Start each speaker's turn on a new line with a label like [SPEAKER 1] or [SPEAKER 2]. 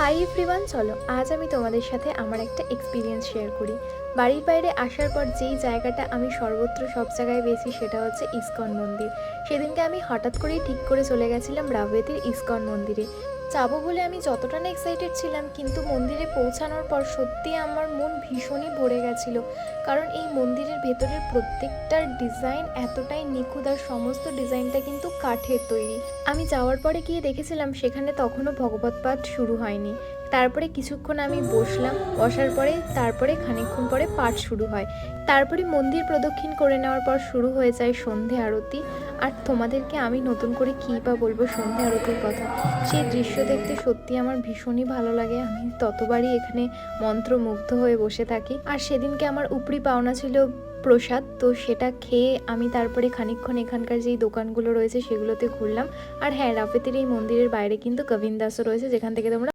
[SPEAKER 1] Hi everyone, চলো আজ আমি তোমাদের সাথে আমার একটা এক্সপিরিয়েন্স শেয়ার করি। বাড়ির বাইরে আসার পর যেই জায়গাটা আমি সর্বত্র সব জায়গায় পেয়েছি সেটা হচ্ছে ইসকন মন্দির। সেদিনকে আমি হঠাৎ করেই ঠিক করে চলে গেছিলাম রাভেতের ইসকন মন্দিরে যাবো বলে। আমি যতটা না এক্সাইটেড ছিলাম, কিন্তু মন্দিরে পৌঁছানোর পর সত্যিই আমার মন ভীষণই ভরে গেছিলো। কারণ এই মন্দিরের ভেতরের প্রত্যেকটার ডিজাইন এতটাই নিখুঁত, আর সমস্ত ডিজাইনটা কিন্তু কাঠের তৈরি। আমি যাওয়ার পরে গিয়ে দেখেছিলাম সেখানে তখনও ভগবত পাঠ শুরু হয়নি। তারপরে কিছুক্ষণ আমি বসলাম, বসার পরে তারপরে খানিকক্ষণ পরে পাঠ শুরু হয়। তারপরে মন্দির প্রদক্ষিণ করে নেওয়ার পর শুরু হয়ে যায় সন্ধে আরতি। আর তোমাদেরকে আমি নতুন করে কী বা বলবো সন্ধে আরতির কথা। সেই দৃশ্য দেখতে সত্যি আমার ভীষণই ভালো লাগে। আমি ততবারই এখানে মন্ত্রমুগ্ধ হয়ে বসে থাকি। আর সেদিনকে আমার উপরি পাওনা ছিল প্রসাদ, তো সেটা খেয়ে আমি তারপরে খানিকক্ষণ এখানকার যেই দোকানগুলো রয়েছে সেগুলোতে ঘুরলাম। আর হ্যাঁ, রাফেতের এই মন্দিরের বাইরে কিন্তু গোবিন্দ দাসও রয়েছে, যেখান থেকে তোমরা